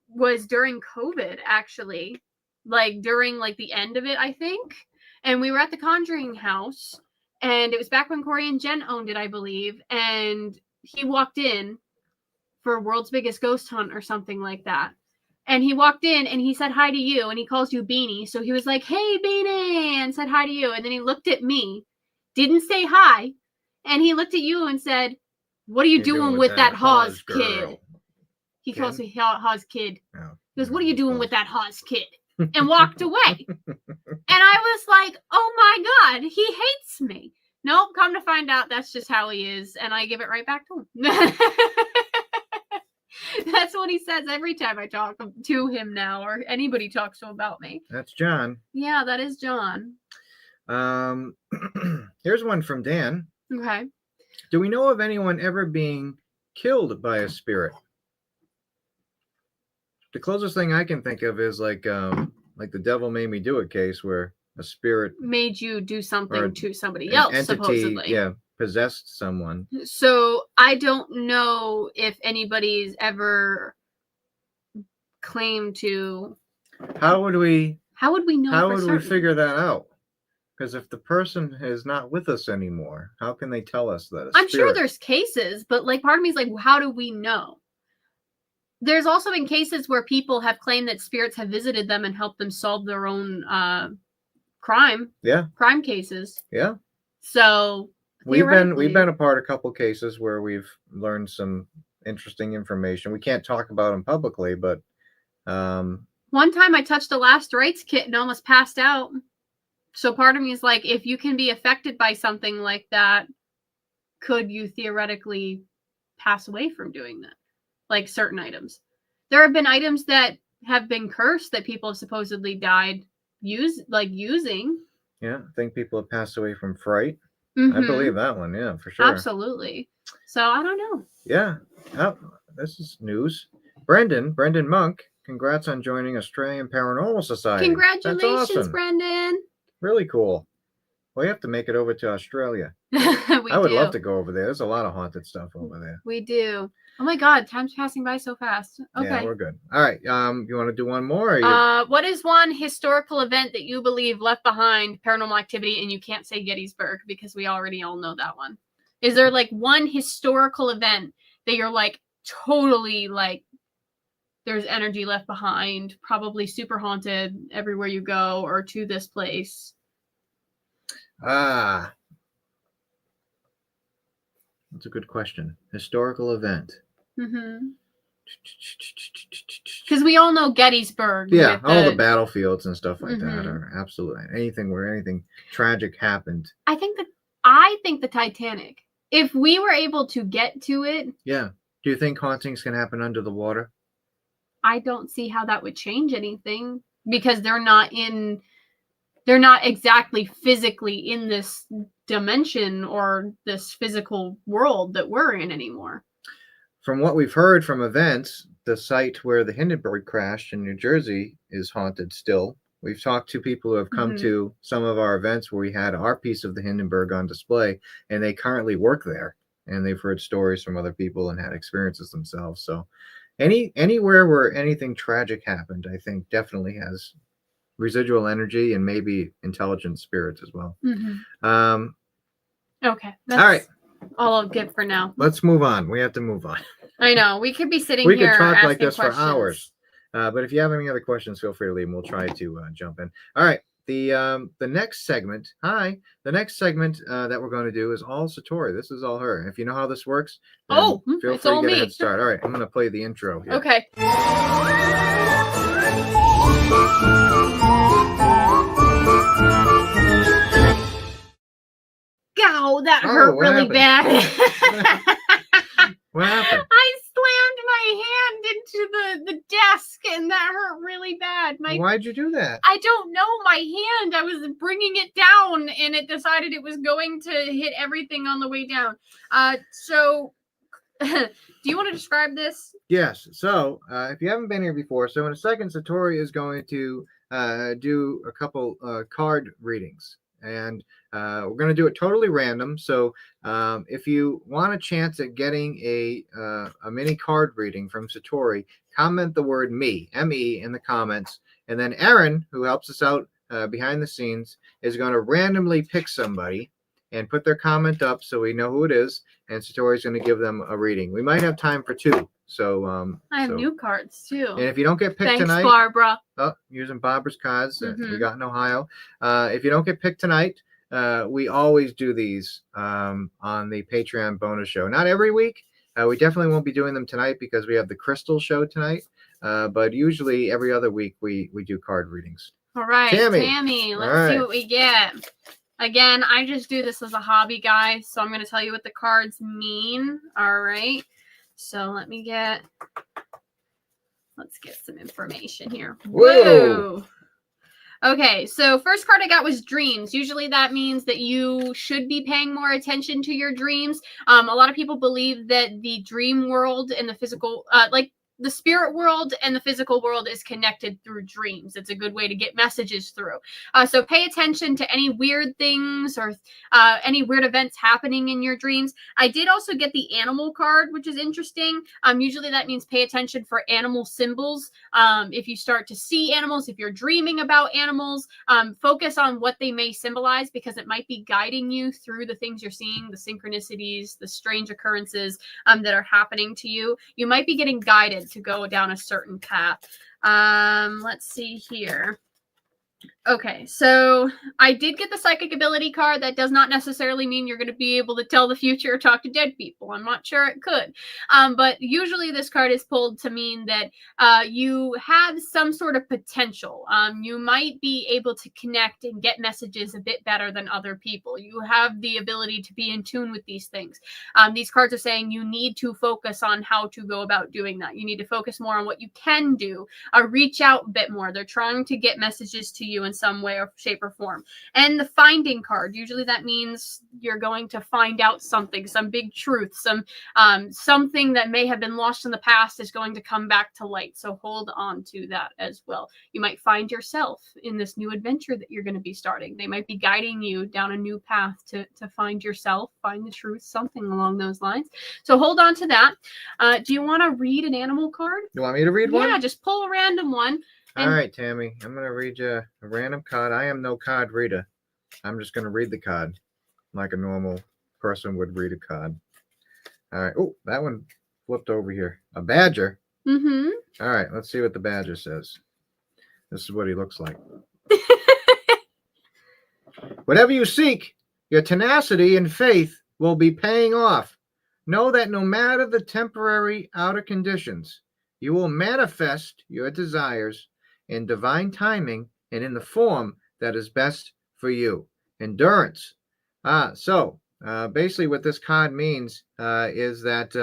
was during COVID, actually, like during like the end of it, I think. And we were at the Conjuring house, and it was back when Corey and Jen owned it, I believe. And he walked in for World's Biggest Ghost Hunt or something like that. And he walked in and he said hi to you, and he calls you Beanie. So he was like, hey, Beanie, and said hi to you. And then he looked at me, didn't say hi. And he looked at you and said, what are you doing with that Hawes kid? He calls me Hawes kid. Oh, he goes, what are you doing with that Hawes kid? And walked away. And I was like, oh my God, he hates me. Nope, come to find out, that's just how he is. And I give it right back to him. That's what he says every time I talk to him now, or anybody talks to him about me. That's John. Yeah, that is John. Here's one from Dan. Okay. Do we know of anyone ever being killed by a spirit? The closest thing I can think of is like the devil made me do it case, where a spirit made you do something to somebody else, entity, supposedly. Yeah, possessed someone. So I don't know if anybody's ever claimed to. How would we know? How would we figure that out? Because if the person is not with us anymore, how can they tell us that? I'm sure there's cases, but like part of me is like, how do we know? There's also been cases where people have claimed that spirits have visited them and helped them solve their own crime cases. Yeah. So we've been a part of a couple cases where we've learned some interesting information. We can't talk about them publicly, but one time I touched a last rites kit and almost passed out. So part of me is like, if you can be affected by something like that, could you theoretically pass away from doing that? Like certain items. There have been items that have been cursed that people have supposedly died using. Yeah, I think people have passed away from fright. Mm-hmm. I believe that one, yeah, for sure. Absolutely. So I don't know. Yeah. Oh, this is news. Brendan Monk, congrats on joining Australian Paranormal Society. Congratulations, awesome. Brendan. Really cool. We have to make it over to Australia. I would love to go over there. There's a lot of haunted stuff over there. We do. Oh my God, time's passing by so fast. Okay. Yeah, we're good. All right. You want to do one more? Or what is one historical event that you believe left behind paranormal activity? And you can't say Gettysburg because we already all know that one. Is there like one historical event that you're like totally like there's energy left behind, probably super haunted everywhere you go or to this place? That's a good question. Historical event. Mm-hmm. Because we all know Gettysburg. Yeah, all the battlefields and stuff like that are absolutely anything where anything tragic happened. I think the Titanic. If we were able to get to it. Yeah. Do you think hauntings can happen under the water? I don't see how that would change anything because they're not exactly physically in this dimension or this physical world that we're in anymore. From what we've heard from events, the site where the Hindenburg crashed in New Jersey is haunted still. We've talked to people who have come to some of our events where we had our piece of the Hindenburg on display, and they currently work there, and they've heard stories from other people and had experiences themselves. So anywhere where anything tragic happened, I think definitely has residual energy and maybe intelligent spirits as well. Okay. All right. All I'll get for now. Let's move on. We have to move on. I know. We could be sitting here. We could talk like this questions. For hours. But if you have any other questions, feel free to leave them. We'll try to jump in. All right. The next segment. The next segment that we're going to do is all Satori. This is all her. If you know how this works, feel free to get a head start. All right. I'm going to play the intro here. Okay. Ow, that hurt really bad. What happened? I slammed my hand into the desk and that hurt really bad. Why'd you do that? I don't know. My hand, I was bringing it down and it decided it was going to hit everything on the way down. So do you want to describe this? Yes. So if you haven't been here before, so in a second, Satori is going to do a couple card readings. And we're going to do it totally random. So if you want a chance at getting a mini card reading from Satori, comment the word me, M-E, in the comments. And then Erin, who helps us out behind the scenes, is going to randomly pick somebody and put their comment up so we know who it is. and Satori's going to give them a reading. We might have time for 2. So I have new cards too. And if you don't get picked Thanks, tonight, Barbara. Oh, using Barbara's cards that we got in Ohio. If you don't get picked tonight, we always do these on the Patreon bonus show. Not every week. We definitely won't be doing them tonight because we have the Crystal show tonight. But usually every other week we do card readings. All right, Tammy, let's see what we get. Again, I just do this as a hobby, guys, so I'm going to tell you what the cards mean. All right. So let's get some information here. Whoa. Okay, so first card I got was dreams. Usually that means that you should be paying more attention to your dreams. A lot of people believe that the dream world and the physical, the spirit world and the physical world is connected through dreams. It's a good way to get messages through. So pay attention to any weird things or any weird events happening in your dreams. I did also get the animal card, which is interesting. Usually that means pay attention for animal symbols. If you start to see animals, if you're dreaming about animals, focus on what they may symbolize because it might be guiding you through the things you're seeing, the synchronicities, the strange occurrences that are happening to you. You might be getting guided to go down a certain path. Let's see here. Okay, so I did get the psychic ability card. That does not necessarily mean you're going to be able to tell the future or talk to dead people. I'm not sure it could. But usually this card is pulled to mean that you have some sort of potential. You might be able to connect and get messages a bit better than other people. You have the ability to be in tune with these things. These cards are saying you need to focus on how to go about doing that. You need to focus more on what you can do. Reach out a bit more. They're trying to get messages to you in some way or shape or form. And the finding card, usually that means you're going to find out something, some big truth, something that may have been lost in the past is going to come back to light. So hold on to that as well. You might find yourself in this new adventure that you're going to be starting. They might be guiding you down a new path to find yourself, find the truth, something along those lines. So hold on to that. Do you want to read an animal card? You want me to read one? Yeah, just pull a random one. All right, Tammy, I'm going to read you a random card. I am no card reader. I'm just going to read the card like a normal person would read a card. All right. Oh, that one flipped over here. A badger. Mm-hmm. All right, let's see what the badger says. This is what he looks like. Whatever you seek, your tenacity and faith will be paying off. Know that no matter the temporary outer conditions, you will manifest your desires in divine timing and in the form that is best for you. Endurance. So basically what this card means is that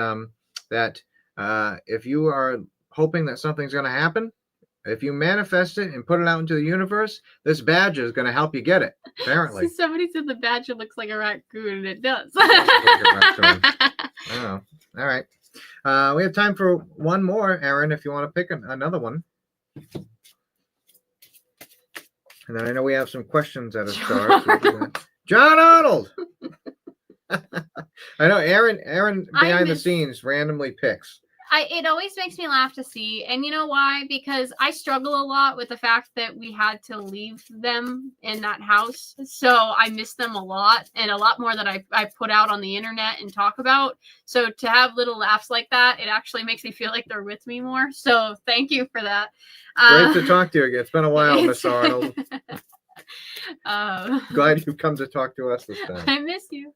if you are hoping that something's going to happen, if you manifest it and put it out into the universe, this badger is going to help you get it, apparently. Somebody said the badger looks like a raccoon, and it does. Oh, all right. We have time for one more, Aaron, if you want to pick another one. And then I know we have some questions at a start. John Arnold! I know Aaron behind the scenes randomly picks. It always makes me laugh to see. And you know why? Because I struggle a lot with the fact that we had to leave them in that house. So I miss them a lot, and a lot more that I put out on the internet and talk about. So to have little laughs like that, it actually makes me feel like they're with me more. So thank you for that. Great to talk to you again. It's been a while, Miss Arnold. Glad you come to talk to us this time. I miss you.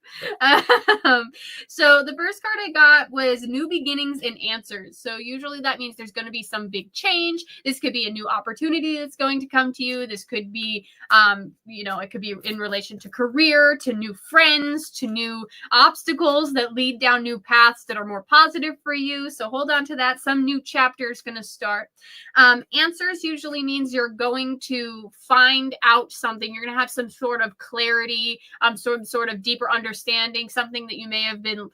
So the first card I got was new beginnings and answers. So usually that means there's going to be some big change. This could be a new opportunity that's going to come to you. This could be, it could be in relation to career, to new friends, to new obstacles that lead down new paths that are more positive for you. So hold on to that. Some new chapter is going to start. Answers usually means you're going to find out something. You're going to have some sort of clarity, some sort of deeper understanding, something that you may have been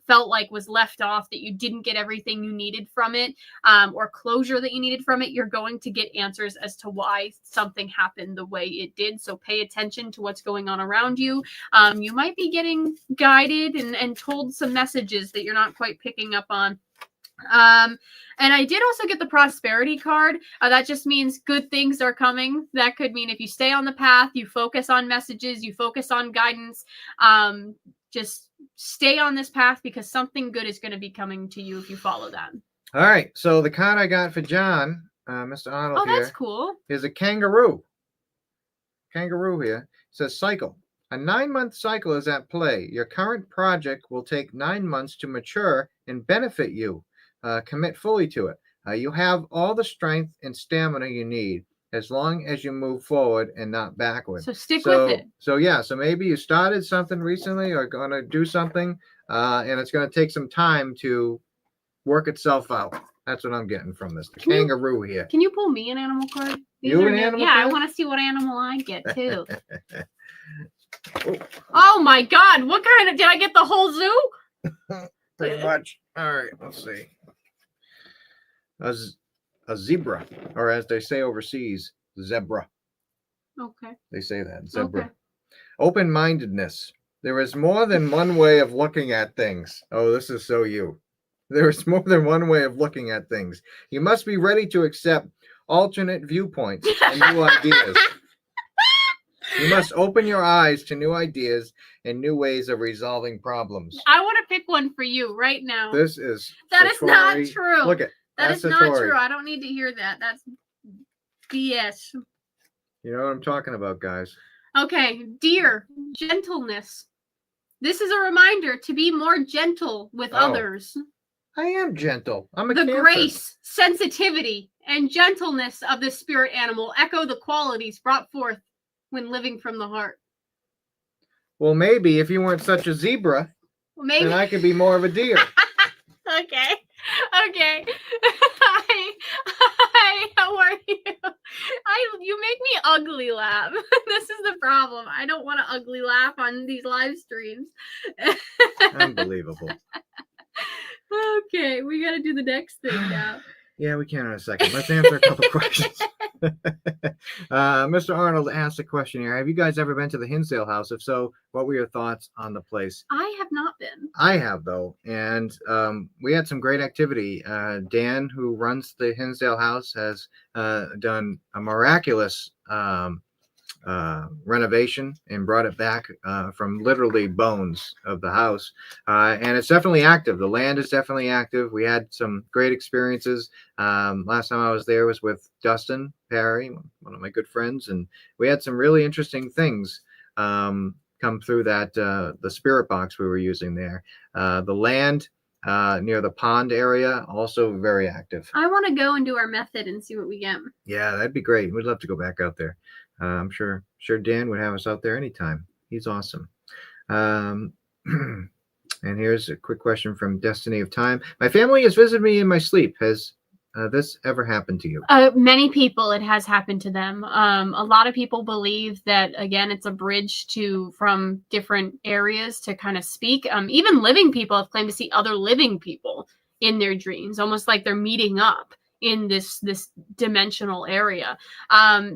felt like was left off, that you didn't get everything you needed from it, or closure that you needed from it. You're going to get answers as to why something happened the way it did. So pay attention to what's going on around you. You might be getting guided and told some messages that you're not quite picking up on. And I did also get the prosperity card. That just means good things are coming. That could mean if you stay on the path, you focus on messages, you focus on guidance, just stay on this path because something good is going to be coming to you if you follow that. All right. So the card I got for John, Mr. Arnold Oh, that's cool. is a kangaroo. Kangaroo here. It says cycle. A 9-month cycle is at play. Your current project will take 9 months to mature and benefit you. Commit fully to it. You have all the strength and stamina you need as long as you move forward and not backward. So stick with it. So maybe you started something recently or going to do something, and it's going to take some time to work itself out. That's what I'm getting from this. The kangaroo here. Can you pull me an animal card? You an animal card? card? I want to see what animal I get too. Oh my God! What kind of? Did I get the whole zoo? Pretty much. All right. Let's see. A zebra, or as they say overseas, zebra. Okay. They say that zebra. Okay. Open-mindedness. There is more than one way of looking at things. Oh, this is so you. There is more than one way of looking at things. You must be ready to accept alternate viewpoints and new ideas. You must open your eyes to new ideas and new ways of resolving problems. I want to pick one for you right now. This is That is not true. Look at that is not true. I don't need to hear that. That's BS. You know what I'm talking about, guys. Okay, dear, gentleness. This is a reminder to be more gentle with others. I am gentle. I'm a The Cancer. grace, sensitivity, and gentleness of the spirit animal echo the qualities brought forth when living from the heart. Well, maybe if you weren't such a zebra, Maybe. then I could be more of a deer. Okay. Hi, how are you? You make me ugly laugh. This is the problem. I don't want to ugly laugh on these live streams. Unbelievable. Okay, we got to do the next thing now. Yeah, we can in a second. Let's answer a couple questions. Mr. Arnold asked a question here. Have you guys ever been to the Hinsdale house? If so, what were your thoughts on the place? I have not been. I have, though. And we had some great activity. Dan, who runs the Hinsdale house, has done a miraculous renovation and brought it back from literally bones of the house. And it's definitely active. The land is definitely active. We had some great experiences. Last time I was there was with Dustin Perry, one of my good friends, and we had some really interesting things come through that the spirit box we were using there. The land near the pond area, also very active. I want to go and do our method and see what we get. Yeah, that'd be great. We'd love to go back out there. I'm sure Dan would have us out there anytime. He's awesome. And here's a quick question from Destiny of Time. My family has visited me in my sleep. Has this ever happened to you? Many people, it has happened to them. A lot of people believe that, again, it's a bridge from different areas to kind of speak. Even living people have claimed to see other living people in their dreams, almost like they're meeting up in this dimensional area.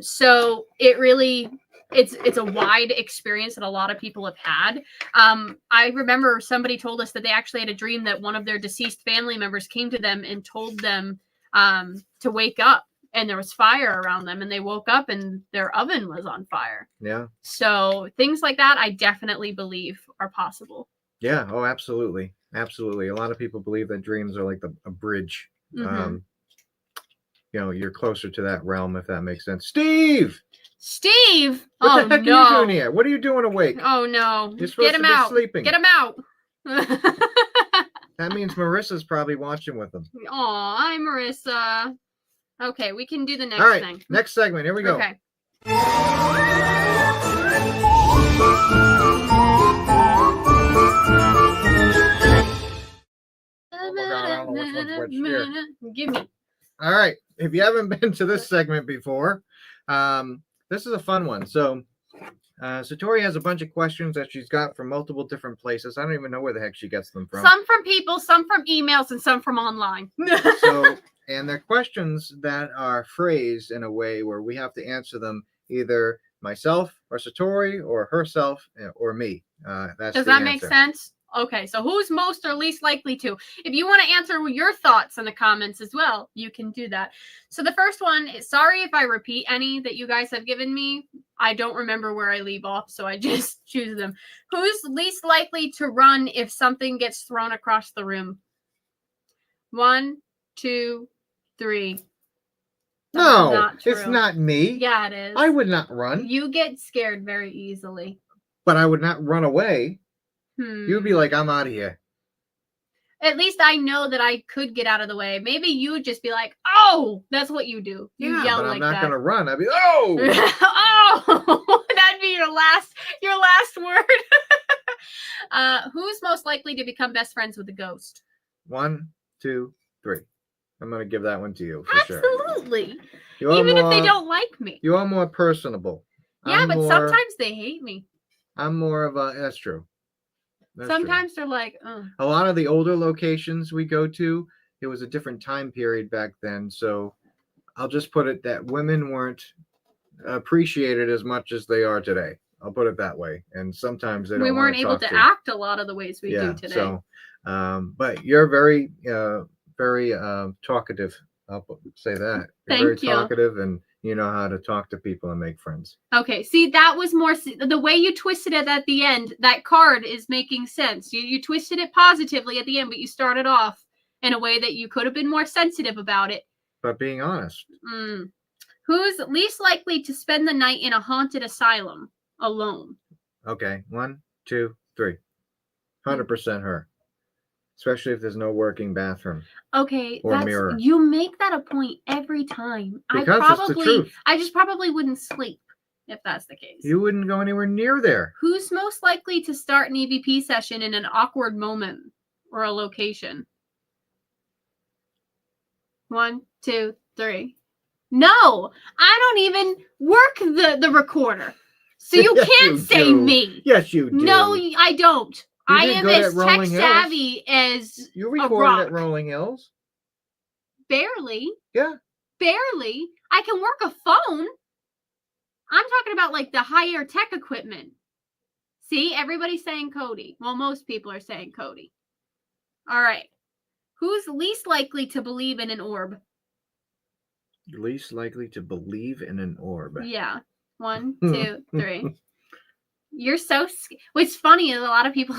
So it really, it's a wide experience that a lot of people have had. I remember somebody told us that they actually had a dream that one of their deceased family members came to them and told them to wake up, and there was fire around them, and they woke up and their oven was on fire. Yeah. So things like that, I definitely believe are possible. Yeah. Oh, absolutely. Absolutely. A lot of people believe that dreams are like a bridge. Mm-hmm. You're closer to that realm, if that makes sense. Steve! What the heck are you doing here? What are you doing awake? Oh, no. You're supposed to be sleeping. Get him out. That means Marissa's probably watching with them. Aw, hi, Marissa. Okay, we can do the next All right, thing. next segment. Here we go. Okay. Oh my God, I don't know which one's which here. Give me. All right. If you haven't been to this segment before, this is a fun one. So Satori has a bunch of questions that she's got from multiple different places. I don't even know where the heck she gets them from. Some from people, some from emails, and some from online. And they're questions that are phrased in a way where we have to answer them either myself or Satori or herself or me. Does that make sense? Okay, so who's most or least likely to? If you want to answer your thoughts in the comments as well, you can do that. So the first one is, sorry if I repeat any that you guys have given me. I don't remember where I leave off, so I just choose them. Who's least likely to run if something gets thrown across the room? 1, 2, 3. No, it's not me. Yeah, it is. I would not run. You get scared very easily. But I would not run away. You'd be like, I'm out of here. At least I know that I could get out of the way. Maybe you would just be like, oh, that's what you do. You yell but like that. I'm not going to run. I'd be, oh! Oh, that'd be your last word. Who's most likely to become best friends with a ghost? 1, 2, 3. I'm going to give that one to you for Absolutely. sure. Even if they don't like me. You are more personable. Yeah, but sometimes they hate me. I'm more of a, that's true. Sometimes they're like, oh. A lot of the older locations we go to, it was a different time period back then. So I'll just put it that women weren't appreciated as much as they are today. I'll put it that way. And sometimes they don't. We weren't able to act a lot of the ways we do today. So, but you're very, very talkative. I'll say that. You're very talkative, and you know how to talk to people and make friends. Okay, see, that was more the way you twisted it at the end. That card is making sense. You twisted it positively at the end, but you started off in a way that you could have been more sensitive about it. But being honest. Who's least likely to spend the night in a haunted asylum alone? Okay, 1, 2, 3. 100% her. Especially if there's no working bathroom. Okay, or mirror. You make that a point every time. Because it's the truth. I just probably wouldn't sleep if that's the case. You wouldn't go anywhere near there. Who's most likely to start an EVP session in an awkward moment or a location? 1, 2, 3. No, I don't even work the recorder. So you can't say me. Yes, you do. No, I don't. I am as tech savvy as you recorded at Rolling Hills. Barely. Yeah. Barely. I can work a phone. I'm talking about like the higher tech equipment. See, everybody's saying Cody. Well, most people are saying Cody. All right. Who's least likely to believe in an orb? Least likely to believe in an orb. Yeah. 1, 2, 3. You're so. What's funny is a lot of people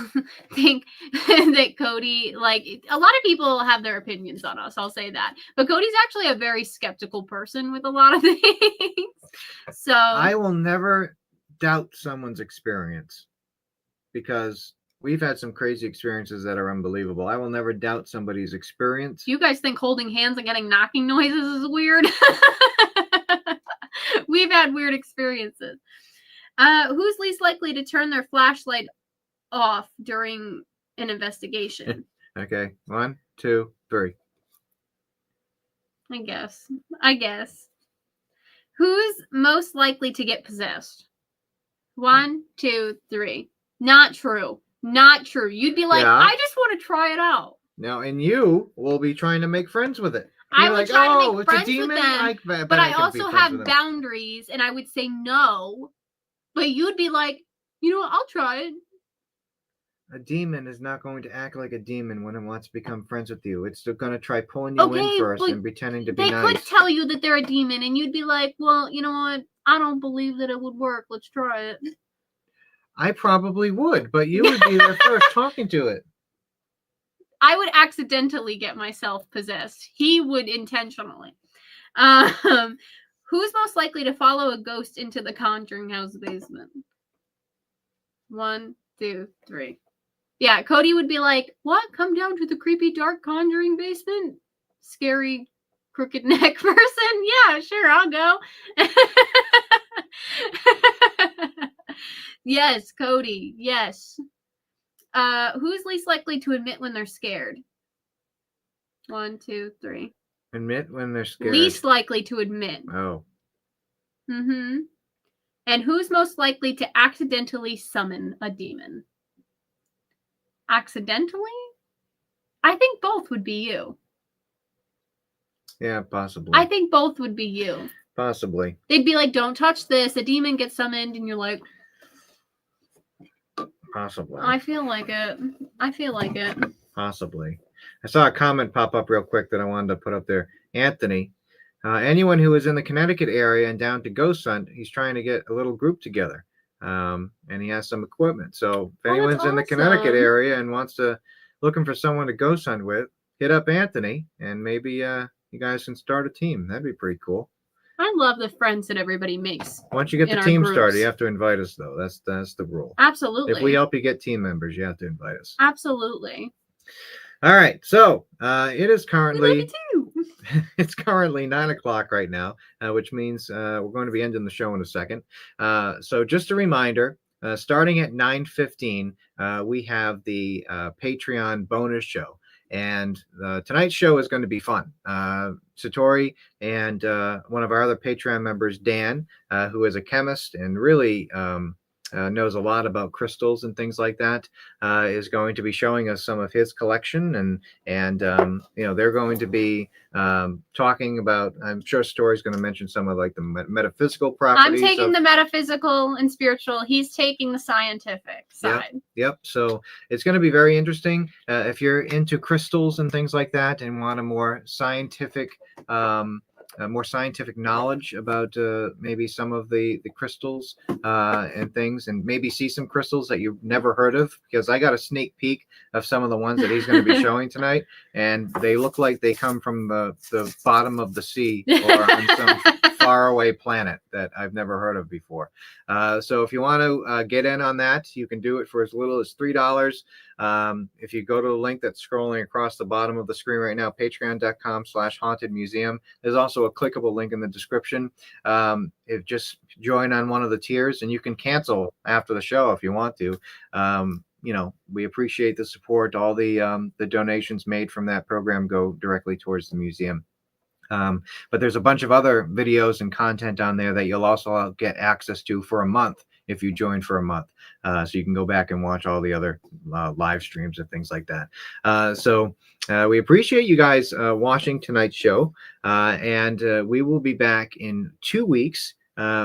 think that Cody, like, a lot of people have their opinions on us. I'll say that. But Cody's actually a very skeptical person with a lot of things. So I will never doubt someone's experience because we've had some crazy experiences that are unbelievable. I will never doubt somebody's experience. You guys think holding hands and getting knocking noises is weird? We've had weird experiences. Who's least likely to turn their flashlight off during an investigation? Okay, 1, 2, 3. I guess. Who's most likely to get possessed? 1, 2, 3. Not true. Not true. You'd be like, I just want to try it out. Now, and you will be trying to make friends with it. I would try to make friends with them, but I also have boundaries, and I would say no. But you'd be like, you know what, I'll try it. A demon is not going to act like a demon when it wants to become friends with you. It's still going to try pulling you in first and pretending to be nice. They could tell you that they're a demon, and you'd be like, well, you know what? I don't believe that it would work. Let's try it. I probably would, but you would be there first talking to it. I would accidentally get myself possessed. He would intentionally. Who's most likely to follow a ghost into the Conjuring House basement? 1, 2, 3. Yeah, Cody would be like, what? Come down to the creepy, dark Conjuring basement? Scary, crooked neck person? Yeah, sure, I'll go. Yes, Cody, yes. Who's least likely to admit when they're scared? 1, 2, 3. Admit when they're scared. Least likely to admit. Oh. Mm-hmm. And who's most likely to accidentally summon a demon? Accidentally? I think both would be you. Yeah, possibly. I think both would be you. Possibly. They'd be like, don't touch this. A demon gets summoned, and you're like... Possibly. I feel like it. Possibly. I saw a comment pop up real quick that I wanted to put up there. Anthony, anyone who is in the Connecticut area and down to ghost hunt, he's trying to get a little group together. And he has some equipment. So if anyone's in the Connecticut area and looking for someone to ghost hunt with, hit up Anthony and maybe you guys can start a team. That'd be pretty cool. I love the friends that everybody makes. Once you get the team started, you have to invite us, though. That's the rule. Absolutely. If we help you get team members, you have to invite us. Absolutely. All right. So it is currently it's currently 9:00 right now, which means we're going to be ending the show in a second. So just a reminder, starting at 9:15, we have the Patreon bonus show. And tonight's show is going to be fun. Satori and one of our other Patreon members, Dan, who is a chemist and really knows a lot about crystals and things like that, is going to be showing us some of his collection. And they're going to be talking about, I'm sure Satori's going to mention some of like the metaphysical properties. I'm taking the metaphysical and spiritual. He's taking the scientific side. Yep. So it's going to be very interesting. If you're into crystals and things like that and want a more scientific knowledge about maybe some of the crystals and things, and maybe see some crystals that you've never heard of, because I got a sneak peek of some of the ones that he's going to be showing tonight, and they look like they come from the bottom of the sea or on some faraway planet that I've never heard of before. So if you want to get in on that, you can do it for as little as $3. If you go to the link that's scrolling across the bottom of the screen right now, patreon.com/hauntedmuseum, there's also a clickable link in the description. If just join on one of the tiers, and you can cancel after the show if you want to. We appreciate the support. All the donations made from that program go directly towards the museum. But there's a bunch of other videos and content on there that you'll also get access to for a month if you join for a month. So you can go back and watch all the other live streams and things like that. So we appreciate you guys watching tonight's show. And we will be back in 2 weeks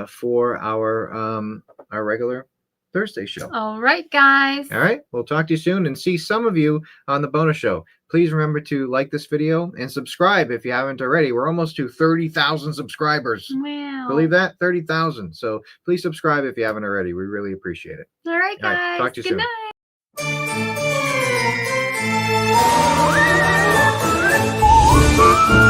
for our regular Thursday show. All right, guys. All right. We'll talk to you soon and see some of you on the bonus show. Please remember to like this video and subscribe if you haven't already. We're almost to 30,000 subscribers. Wow. Believe that? 30,000. So please subscribe if you haven't already. We really appreciate it. All right, guys. All right, talk to you soon. Good night.